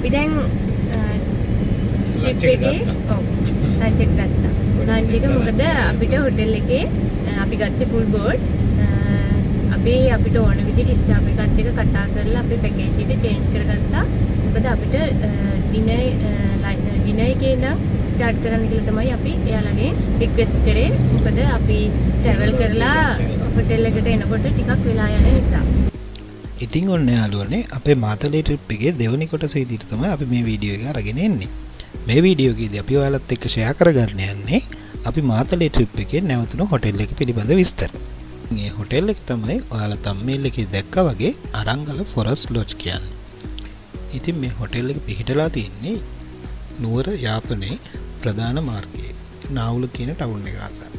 අපි දැන් ට්‍රිප් එකේ ඔව් ලන්ච් එක ගත්තා. ලන්ච් එක මොකද අපිට හොටෙල් එකේ අපි ගත්තේ ෆුල් බෝඩ්. අපිට ඕන විදිහට ස්ටාෆ් එකත් එක්ක කතා කරලා අපේ පැකේජ් එක චේන්ජ් කරගත්තා. මොකද අපිට ඩිනර් එකේ ඉඳන් ස්ටාර්ට් කරන්න කියලා තමයි අපි එයාලගෙන් රික්වෙස්ට් කරේ. මොකද අපි ට්‍රැවල් කරලා හොටෙල් එකට එනකොට ටිකක් වෙලා යන නිසා. ඉතින් ඔන්න යාළුවනේ අපේ මාතලේ ට්‍රිප් එකේ දෙවනි කොටස විදිහට තමයි අපි මේ වීඩියෝ එක අරගෙන එන්නේ. මේ වීඩියෝ එකේදී අපි ඔයාලත් එක්ක ෂෙයා කරගන්න යන්නේ අපි මාතලේ ට්‍රිප් එකේ නැවතුණු හොටෙල් එක පිළිබඳ විස්තර. මේ හොටෙල් එක තමයි ඔයාලා තම්මේල් එකේ දැක්කා වගේ අරංගල ෆොරස්ට් ලොජ් කියන්නේ. ඉතින් මේ හොටෙල් එක පිහිටලා තියෙන්නේ නුවර යාපනයේ ප්‍රධාන මාර්ගයේ නාවුල කියන ටවුන් එක අසල.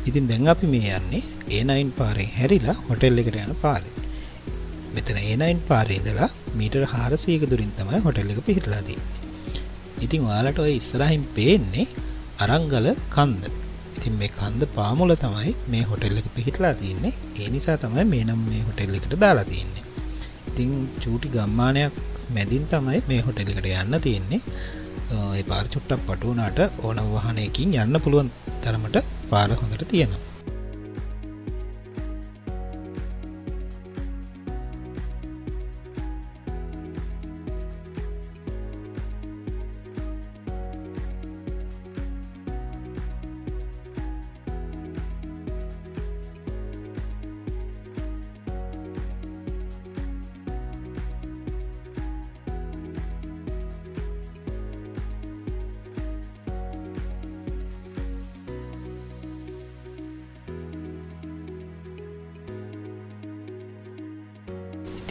ඉතින් දැන් අපි මේ යන්නේ A9 පාරෙන් හැරිලා හොටෙල් එකට යන පාරේ. මෙතන A9 පාරේ ඉඳලා මීටර 400ක දුරින් තමයි හොටෙල් එක පිහිටලා තියෙන්නේ. ඉතින් ඔයාලට ඔය ඉස්සරහින් පේන්නේ අරංගල කන්ද. ඉතින් මේ කන්ද පාමුල තමයි මේ හොටෙල් එක පිහිටලා තියෙන්නේ. ඒ නිසා තමයි මේ නම මේ හොටෙල් එකට දාලා තියෙන්නේ. ඉතින් චූටි ගම්මානයක් මැදින් තමයි මේ හොටෙල් එකට යන්න තියෙන්නේ. ඒ පාර චුට්ටක් පටු වුණාට ඕනම වාහනයකින් යන්න පුළුවන් තරමට පාර හොඳට තියෙනවා.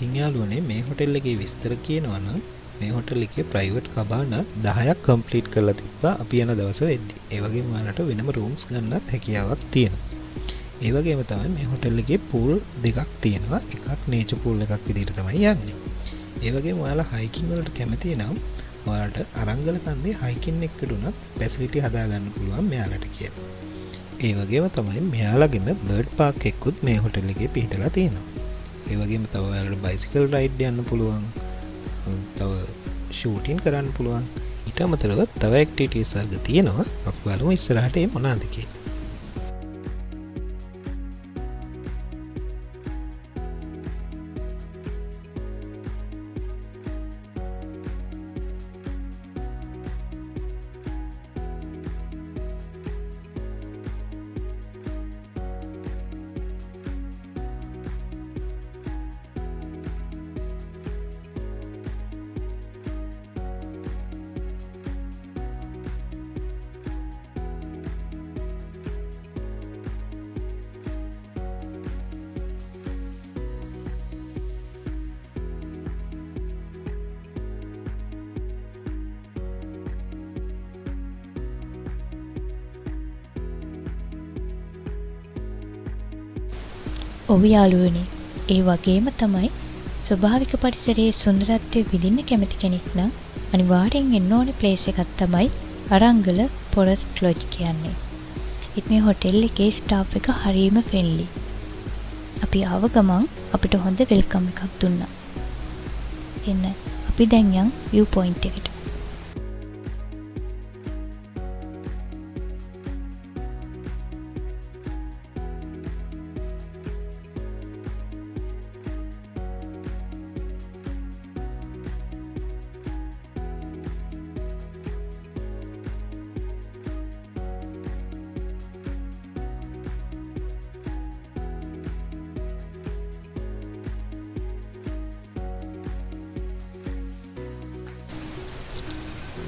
ඉතින් යාළුවනේ මේ හොටෙල් එකේ විස්තර කියනවා නම් මේ හොටෙල් එකේ ප්‍රයිවට් කබාන 10ක් කම්ප්ලීට් කරලා තිබ්බා අපි යන දවස් වෙද්දි. ඒ වගේම ඔයාලට වෙනම රූම්ස් ගන්නත් හැකියාවක් තියෙනවා. ඒ වගේම තමයි මේ හොටෙල් එකේ පූල් දෙකක් තියෙනවා. එකක් නේචර් පූල් එකක් විදිහට තමයි යන්නේ. ඒ වගේම ඔයාලා හයිකින් වලට කැමති නම් ඔයාලට අරංගල කන්දේ හයිකින් එකකට උනත් ෆැසිලිටි හදා ගන්න පුළුවන් මෙයාලට කියලා. ඒ වගේම තමයි මෙයාලගෙම බර්ඩ් පාක් එකකුත් මේ හොටෙල් එකේ පිහිටලා තියෙනවා. ඒ වගේම තව ඔයාලට බයිසිකල් රයිඩ් යන්න පුළුවන්. තව ෂූටින් කරන්න පුළුවන්. ඊට අමතරව තව ඇක්ටිවිටීස් වර්ග තියෙනවා. අපි බලමු ඉස්සරහට ඒ මොනවාද කියලා. ඔව් යාළුවනේ, ඒ වගේම තමයි ස්වභාවික පරිසරයේ සුන්දරත්වය විඳින්න කැමති කෙනෙක් නම් අනිවාර්යෙන් එන්න ඕනේ ප්ලේස් එකක් තමයි අරංගල ෆොරස්ට් ලොජ් කියන්නේ. ඉතින් මේ හොටෙල් එකේ ස්ටාෆ් එක හරිම ෆ්‍රෙන්ඩ්ලි. අපි ආව ගමන් අපිට හොඳ වෙල්කම් එකක් දුන්නා. එන්න අපි දැන් යන් view point එකට.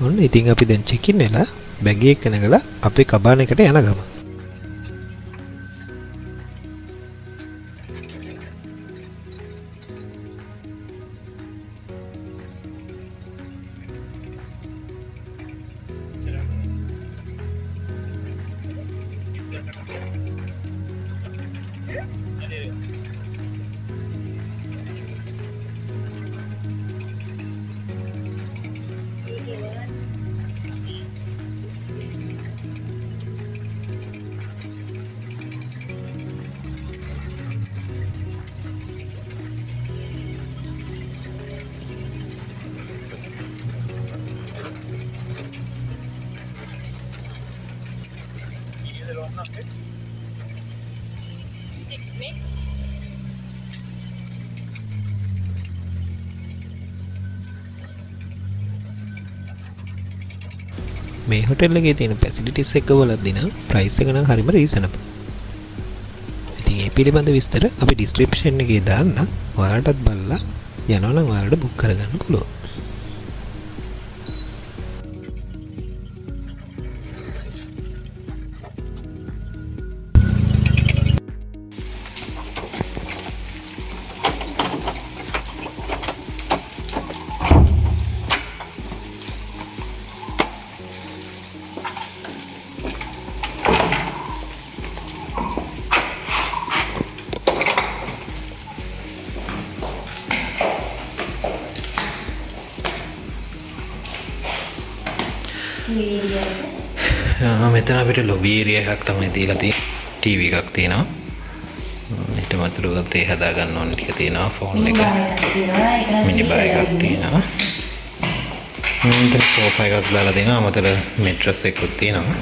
ඔන්න ඉතින් අපි දැන් චෙක් ඉන් වෙලා බැග් එක නැගලා අපේ කබාන එකට යන ගම. මේ හොටෙල් එකේ තියෙන ෆැසිලිටිස් එක වලදී නම් ප්‍රයිස් එක නම් හරිම රීසනබල්. ඉතින් මේ පිළිබඳ විස්තර අපි ඩිස්ක්‍රිප්ෂන් එකේ දාන්න. ඔයාලටත් බලලා යනවා නම් ඔයාලට බුක් කරගන්න පුළුවන්. මෙතන අපිට ලොබි ඒරියා එකක් තමයි තියලා තියෙන්නේ. ටීවී එකක් තියෙනවා. ඊට මතුරුව තේ හදා ගන්න ඕන ටික තියෙනවා. ෆෝන් එක. මිනි බාර් එකක් තියෙනවා. මෙතන සෝෆා එකක් දාලා දෙනවා. අමතර මැට්‍රස් එකකුත් තියෙනවා.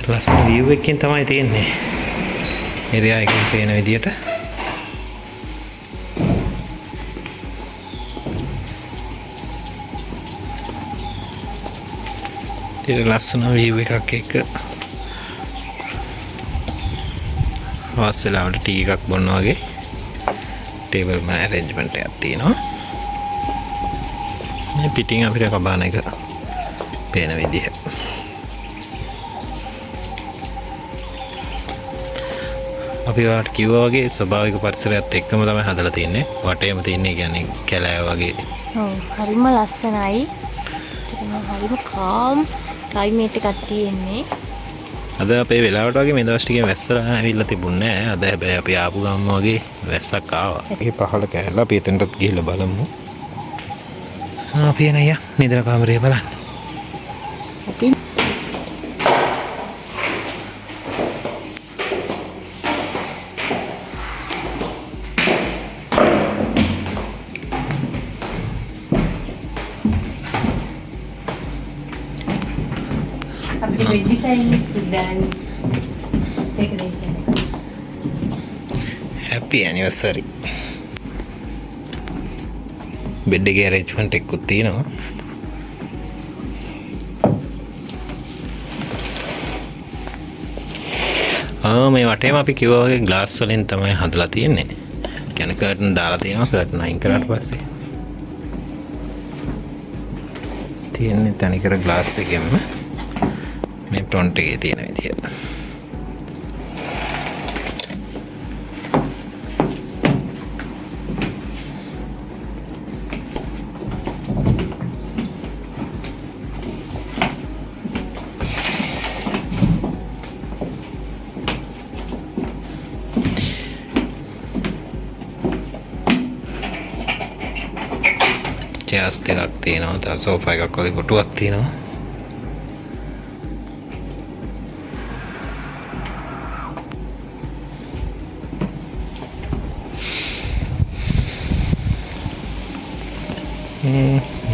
ලස්සන view එකකින් තමයි තියෙන්නේ. ඒරියා එකකින් පේන විදියට. ලස්සන view එකක් එක්ක හවස් වෙලාවට ටී එකක් බොන්න වගේ ටේබල් එක arrangement එකක් තියෙනවා. මේ පිටින් අපිට කබාන එක පේන විදිහ. අපි වාට කිව්වා වගේ ස්වභාවික පරිසරයත් එක්කම තමයි හදලා තින්නේ. වටේම තින්නේ කියන්නේ කැලෑ වගේ. ඔව් හරිම ලස්සනයි. හරිම කාම් ක්ලයිමේට් එකක් තියෙන්නේ. අද අපේ වෙලාවට වගේ මේ දවස් ටිකේ වැස්සලා ඇවිල්ලා තිබුණේ නැහැ. අද හැබැයි අපි ආපු ගමන් වගේ වැස්සක් ආවා. ඒ පහළ කැලලා අපි එතනටත් ගිහිල්ලා බලමු. අපි එන අයියා නිදන කාමරේ බලන්න. අපි Happy anniversary. බෙඩ් එකේ arrangement එකකුත් තියෙනවා. මේ වටේම අපි කිව්වා වගේ glass වලින් තමයි හදලා තියෙන්නේ. කියන්නේ curtain දාලා තියෙනවා. curtain අයින් කරාට පස්සේ තියෙන්නේ තනිකර glass එකෙන්ම මේ front එකේ තියෙන විදිය. chairs දෙකක් තියෙනවා. තව sofa එකක් වගේ කොටුවක් තියෙනවා.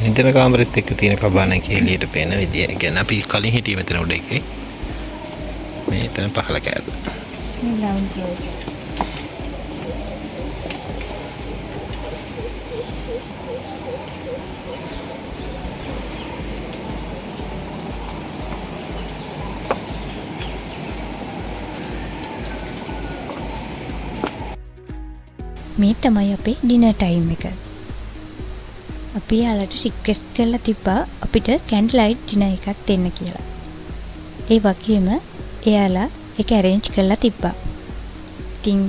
නිදන කාමරෙත් එක්ක තියෙන කබාන එකේ එළියට පේන විදිය. ඒ කියන්නේ අපි කලින් හිටියේ මෙතන උඩ එකේ. මේ එතන පහළ කෑල්ල. මේ lounge එක. මේ තමයි අපේ ඩිනර් ටයිම් එක. අපි යාලට රික්වෙස්ට් කරලා තිබ්බා අපිට කැන්ඩල් ලයිට් ඩිනර් එකක් දෙන්න කියලා. ඒ වගේම එයාලා ඒක arrange කරලා තිබ්බා. ඉතින්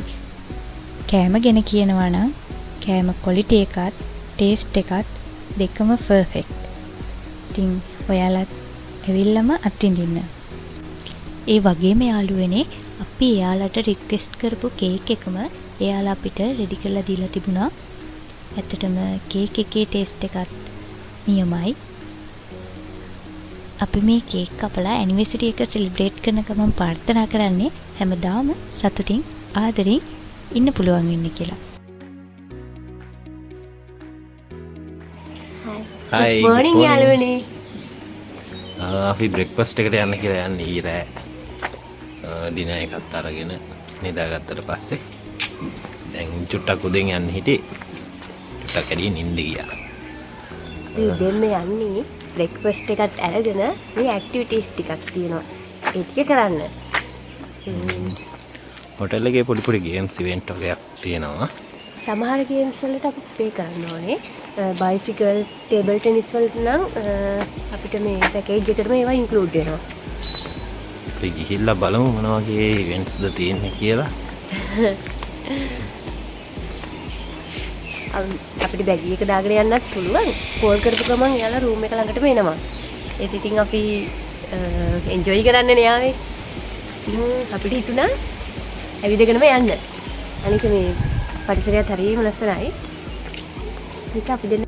කෑම ගැන කියනවා නම් කෑම quality එකත් taste එකත් දෙකම perfect. ඉතින් ඔයාලත් ඇවිල්ලාම අත්විඳින්න. ඒ වගේම යාළුවනේ අපි එයාලට රික්වෙස්ට් කරපු කේක් එකම එයාලා අපිට රෙඩි කරලා දීලා තිබුණා. ඇත්තටම කේක් එකේ ටේස්ට් එකත් නියමයි. අපි මේ කේක් කපලා ඇනිවර්සරි එක සෙලිබ්‍රේට් කරන ගමන් ප්‍රාර්ථනා කරන්නේ හැමදාම සතුටින් ආදරෙන් ඉන්න පුළුවන් වෙන්න කියලා. Hi. Good morning යාළුවනේ. අපි බ්‍රෙක්ෆාස්ට් එකට යන්න කියලා යන්නේ ඊරෑ. ඩිනර් එකත් අරගෙන නිදාගත්තට පස්සේ දැන් චුට්ටක් උදෙන් යන්න හිටියේ. චුට්ටක් ඇදී නිින්ද ගියා. අපි දෙන්න යන්නේ බ්‍රෙක්ෆාස්ට් එකත් අරගෙන මේ ඇක්ටිවිටීස් ටිකක් තියෙනවා. ඒ ටික කරන්න. හොටෙල් එකේ පොඩි ගේම්ස් ඉවෙන්ට් වගේක් තියෙනවා. සමහර ගේම්ස් වලට අපි පේ කරන්න ඕනේ. බයිසිකල්, ටේබල් ටෙනිස් වලට නම් අපිට මේ පැකේජ් එකටම ඒවා ඉන්ක්ලූඩ් වෙනවා. අපි ගිහිල්ලා බලමු මොන වගේ ඉවෙන්ට්ස්ද තියෙන්නේ කියලා. අපිට බැග් එක දාගෙන යන්නත් පුළුවන්. කෝල් කරපු ගමන් එයාලා රූම් එක ළඟටම එනවා. ඒත් ඉතින් අපි එන්ජොයි කරන්නනේ ආවේ. අපිට හිතුණා ඇවිදගෙනම යන්න. අනික මේ පරිසරයත් හරියම ලස්සනයි. නිසා අපි දෙන්න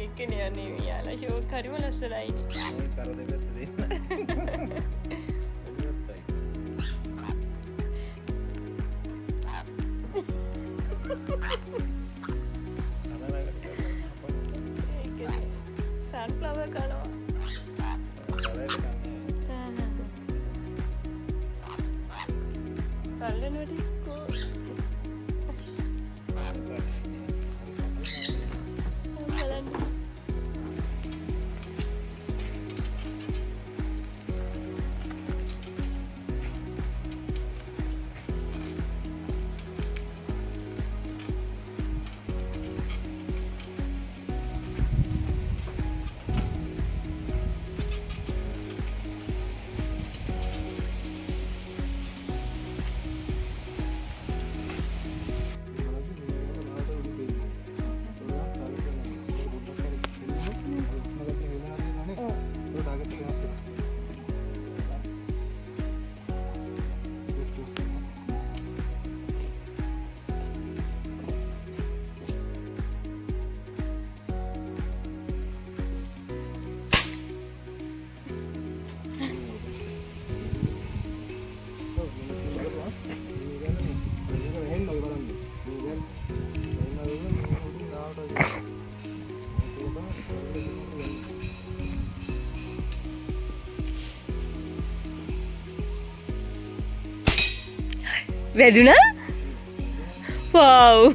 ඒකනේ අනේ යාලා ෂෝක් හරිම ලස්සනයිනේ. සන්ෆ්ලවර් කනවා. වැදුනා? වව්.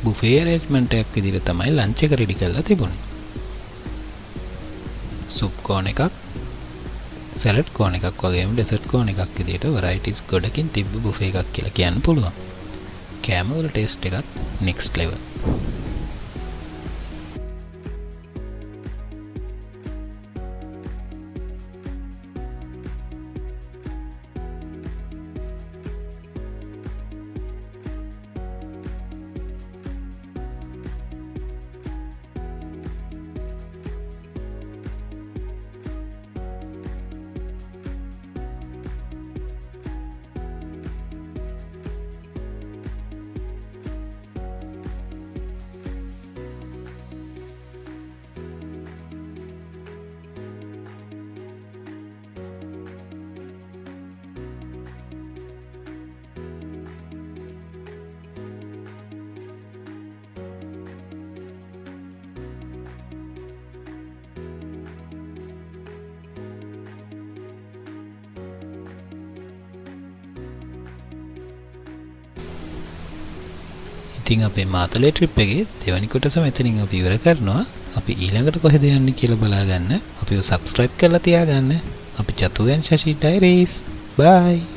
බුෆේ අරේන්ජ්මන්ට් එකක් විදිහට තමයි ලන්ච් එක රෙඩි කරලා තිබුණේ. සුප් කෝන් එකක්, සැලඩ් කෝන් එකක් වගේම ඩෙසර්ට් කෝන් එකක් විදිහට වෙරයිටිස් ගොඩකින් තිබ්බ බුෆේ එකක් කියලා කියන්න පුළුවන්. කෑම වල ටේස්ට් එකත් next level. ඉතින් අපේ මාතලේ ට්‍රිප් එකේ දෙවැනි කොටස මෙතනින් අපි ඉවර කරනවා. අපි ඊළඟට කොහෙද යන්නේ කියලා බලාගන්න අපිව subscribe කරලා තියාගන්න. අපි චතුරන් ශෂි ඩයරීස්. bye.